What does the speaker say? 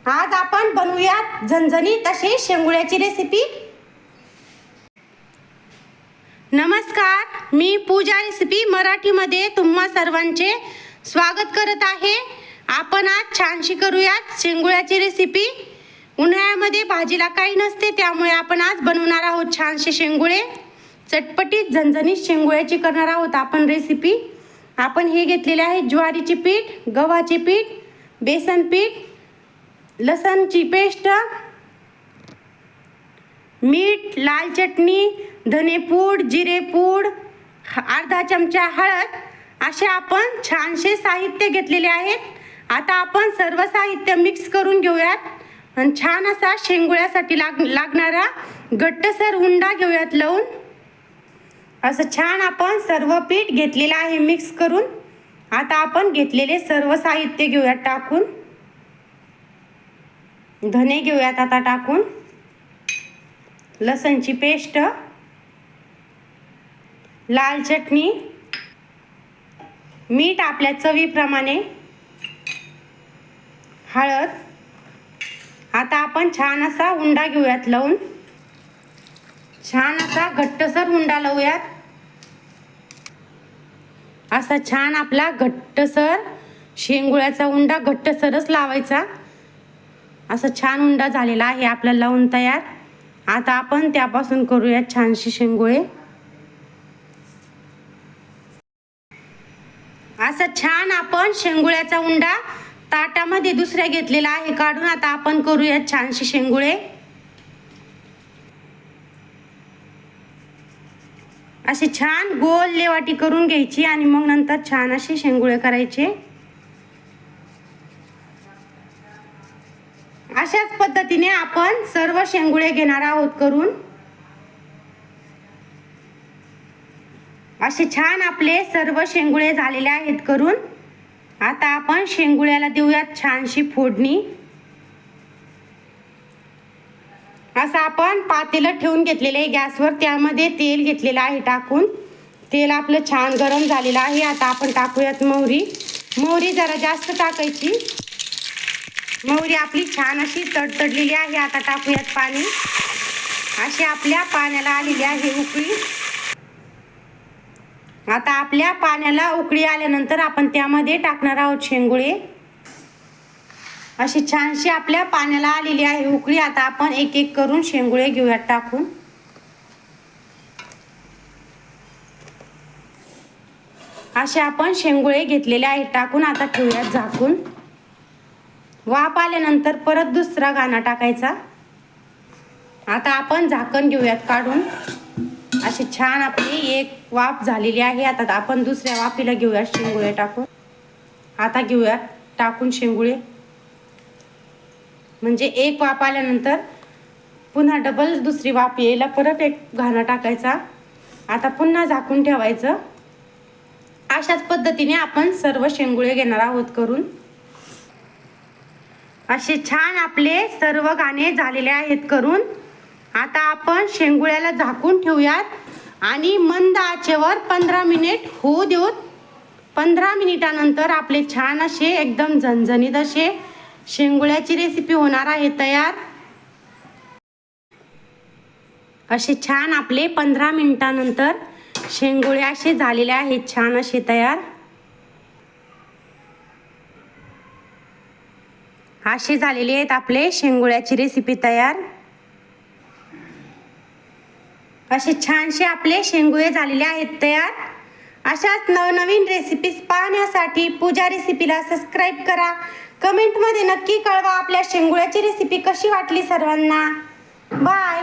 आज आपण बनवूयात झणझणीत अशी शेंगुळ्याची रेसिपी। नमस्कार, मी पूजा रेसिपी मराठीमध्ये तुम्हा सर्वांचे स्वागत करत आहे। आपण आज छानशी करूयात शेंगुळ्याची रेसिपी। उन्हाळ्यामध्ये भाजीला काही नसते, त्यामुळे आपण आज बनवणार आहोत छानसे शेंगुळे। चटपटीत झणझणीत शेंगुळ्याची करणार आहोत आपण रेसिपी। आपण हे घेतलेले आहे ज्वारीचे पीठ, गव्हाचे पीठ, बेसन पीठ, लसणची पेस्ट, मीठ, लाल चटणी, धनेपूड, जिरेपूड, अर्धा चमचा हळद असे आपण छानसे साहित्य घेतलेले आहेत। आता आपण सर्व साहित्य मिक्स करून घेऊयात आणि छान असा शेंगुळ्यासाठी लागणारा घट्टसर उंडा घेऊयात लावून। असं छान आपण सर्व पीठ घेतलेलं आहे मिक्स करून। आता आपण घेतलेले सर्व साहित्य घेऊयात टाकून। धने घेऊयात आता टाकून, लसणची पेस्ट, लाल चटणी, मीठ आपल्या चवीप्रमाणे, हळद। आता आपण छान असा उंडा घेऊयात लावून, छान असा घट्टसर उंडा लावूयात। असा छान आपला घट्टसर शेंगुळ्याचा उंडा घट्टसरच लावायचा। असं छान उंडा झालेला आहे आपला लावून तयार। आता आपण त्यापासून करूया छानसे शेंगुळे। असं छान आपण शेंगुळ्याचा उंडा ताटामध्ये दुसऱ्या घेतलेला आहे काढून। आता आपण करूया छानसे शेंगुळे। अशी छान गोल लेवाटी करून घ्यायची आणि मग नंतर छान असे शेंगुळे करायचे। अशाच पद्धतीने आपण सर्व शेंगुळे घेणार आहोत करून। असे छान आपले सर्व शेंगुळे झालेले आहेत करून। आता आपण शेंगुळ्याला देऊयात छानशी फोडणी। असं आपण पातेलं ठेवून घेतलेले आहे गॅसवर, त्यामध्ये तेल घेतलेलं आहे टाकून। तेल आपलं छान गरम झालेलं आहे। आता आपण टाकूयात मोहरी। मोहरी जरा जास्त टाकायची। मोहरी आपली छान अशी तडतडलेली आहे। आता टाकूयात पाणी। अशी आपल्या पाण्याला आलेली आहे उकळी। आता आपल्या पाण्याला उकळी आल्यानंतर आपण त्यामध्ये टाकणार आहोत शेंगुळे। अशी छानशी आपल्या पाण्याला आलेली आहे उकळी। आता आपण एक एक करून शेंगुळे घेऊयात टाकून। असे आपण शेंगुळे घेतलेले आहेत टाकून। आता ठेवूयात झाकून। वाफ आल्यानंतर परत दुसरा घाणा टाकायचा। आता आपण झाकण घेऊयात काढून। अशी छान आपली एक वाफ झालेली आहे। आता आपण दुसऱ्या वाफीला घेऊयात शेंगुळे टाकून। आता घेऊयात टाकून शेंगुळे, म्हणजे एक वाफ आल्यानंतर पुन्हा डबल दुसरी वाफ यायला परत एक घाणा टाकायचा। आता पुन्हा झाकून ठेवायचं। अशाच पद्धतीने आपण सर्व शेंगुळे घेणार आहोत करून। असे छान आपले सर्व घाणे झालेले आहेत करून। आता आपण शेंगुळ्याला झाकून ठेवूयात आणि मंद आचेवर 15 मिनिट होऊ देऊत। 15 मिनिटानंतर आपले छान असे एकदम झणझणीत असे शेंगुळ्याची रेसिपी होणार आहे तयार। असे छान आपले 15 मिनिटानंतर शेंगुळे असे झालेले आहेत छान असे तयार। असे झालेले आहेत आपले शेंगुळ्याची रेसिपी तयार। असे छानसे आपले शेंगुळे झालेले आहेत तयार। अशाच नवनवीन रेसिपीज पाहण्यासाठी पूजा रेसिपीला सबस्क्राईब करा। कमेंटमध्ये नक्की कळवा आपल्या शेंगुळ्याची रेसिपी कशी वाटली सर्वांना। बाय।